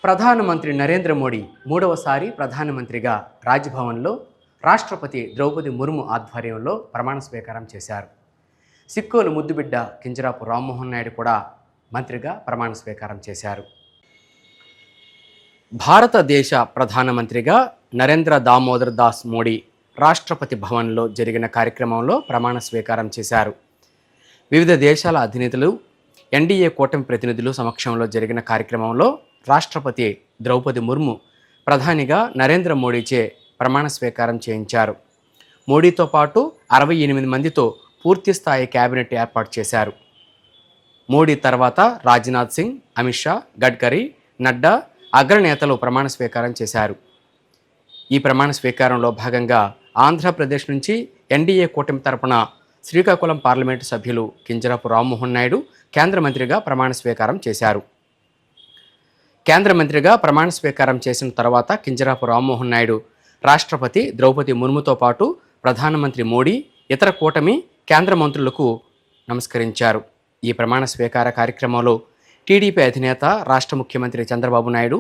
ప్రధానమంత్రి నరేంద్ర మోడీ మూడవసారి ప్రధానమంత్రిగా రాజ్భవన్లో రాష్ట్రపతి ద్రౌపది ముర్ము ఆధ్వర్యంలో ప్రమాణ స్వీకారం చేశారు. సిక్కోలు ముద్దుబిడ్డ కింజరాపు రామ్మోహన్ నాయుడు కూడా మంత్రిగా ప్రమాణ స్వీకారం చేశారు. భారతదేశ ప్రధానమంత్రిగా నరేంద్ర దామోదర్ దాస్ మోడీ రాష్ట్రపతి భవన్లో జరిగిన కార్యక్రమంలో ప్రమాణ స్వీకారం చేశారు. వివిధ దేశాల అధినేతలు, ఎన్డీఏ కూటమి ప్రతినిధులు సమక్షంలో జరిగిన కార్యక్రమంలో రాష్ట్రపతి ద్రౌపది ముర్ము ప్రధానిగా నరేంద్ర మోడీచే ప్రమాణ స్వీకారం చేయించారు. మోడీతో పాటు 68 మందితో పూర్తిస్థాయి కేబినెట్ ఏర్పాటు చేశారు. మోడీ తర్వాత రాజ్నాథ్ సింగ్, అమిత్ షా, గడ్కరీ, నడ్డా అగ్రనేతలు ప్రమాణ స్వీకారం చేశారు. ఈ ప్రమాణ స్వీకారంలో భాగంగా ఆంధ్రప్రదేశ్ నుంచి ఎన్డీఏ కూటమి తరపున శ్రీకాకుళం పార్లమెంటు సభ్యులు కింజరాపు రామ్మోహన్ నాయుడు కేంద్ర మంత్రిగా ప్రమాణ స్వీకారం చేశారు. కేంద్ర మంత్రిగా ప్రమాణ స్వీకారం చేసిన తర్వాత కింజరాపు రామ్మోహన్ నాయుడు రాష్ట్రపతి ద్రౌపది ముర్ముతో పాటు ప్రధానమంత్రి మోడీ, ఇతర కూటమి కేంద్ర మంత్రులకు నమస్కరించారు. ఈ ప్రమాణ స్వీకార కార్యక్రమంలో టీడీపీ అధినేత, రాష్ట్ర ముఖ్యమంత్రి చంద్రబాబు నాయుడు,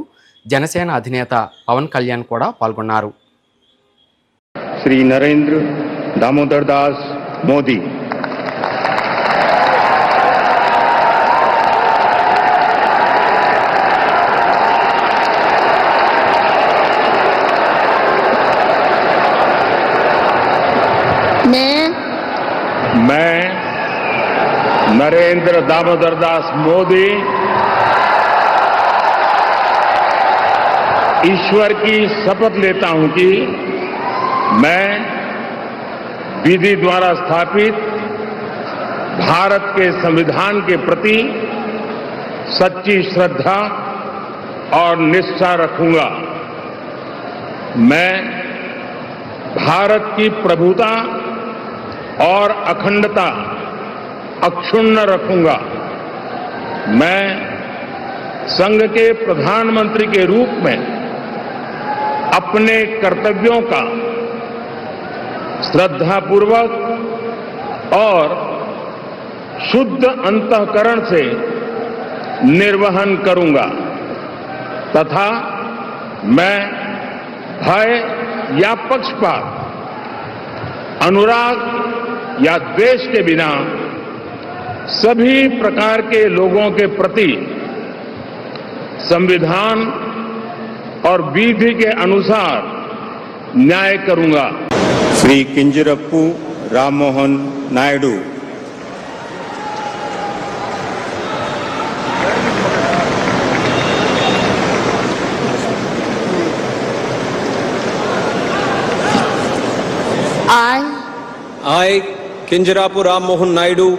జనసేన అధినేత పవన్ కళ్యాణ్ కూడా పాల్గొన్నారు. శ్రీ నరేంద్ర దామోదర్ దాస్ మోదీ मैं नरेंद्र दामोदर दास मोदी ईश्वर की शपथ लेता हूं कि मैं विधि द्वारा स्थापित भारत के संविधान के प्रति सच्ची श्रद्धा और निष्ठा रखूंगा। मैं भारत की प्रभुता और अखंडता अक्षुण्ण रखूंगा। मैं संघ के प्रधानमंत्री के रूप में अपने कर्तव्यों का श्रद्धापूर्वक और शुद्ध अंतःकरण से निर्वहन करूंगा तथा मैं भय या पक्षपात, अनुराग या द्वेष के बिना सभी प्रकार के लोगों के प्रति संविधान और विधि के अनुसार न्याय करूंगा। Shri किंजरप्पू Rammohan Naidu. I, Kinjarapu Rammohan Naidu,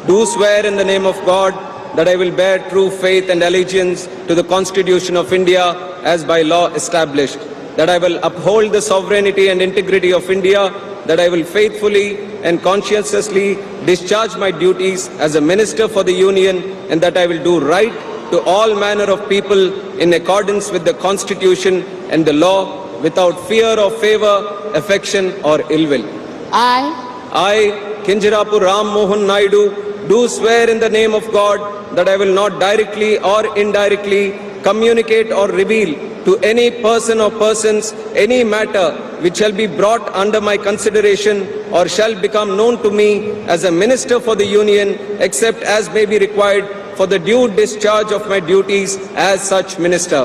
do swear in the name of God that I will bear true faith and allegiance to the Constitution of India as by law established, that I will uphold the sovereignty and integrity of India, that I will faithfully and conscientiously discharge my duties as a minister for the Union, and that I will do right to all manner of people in accordance with the Constitution and the law without fear or favor, affection or ill will. I, Kinjarapu Rammohan Naidu, do swear in the name of God that I will not directly or indirectly communicate or reveal to any person or persons any matter which shall be brought under my consideration or shall become known to me as a minister for the Union, except as may be required for the due discharge of my duties as such minister.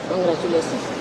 Congratulations.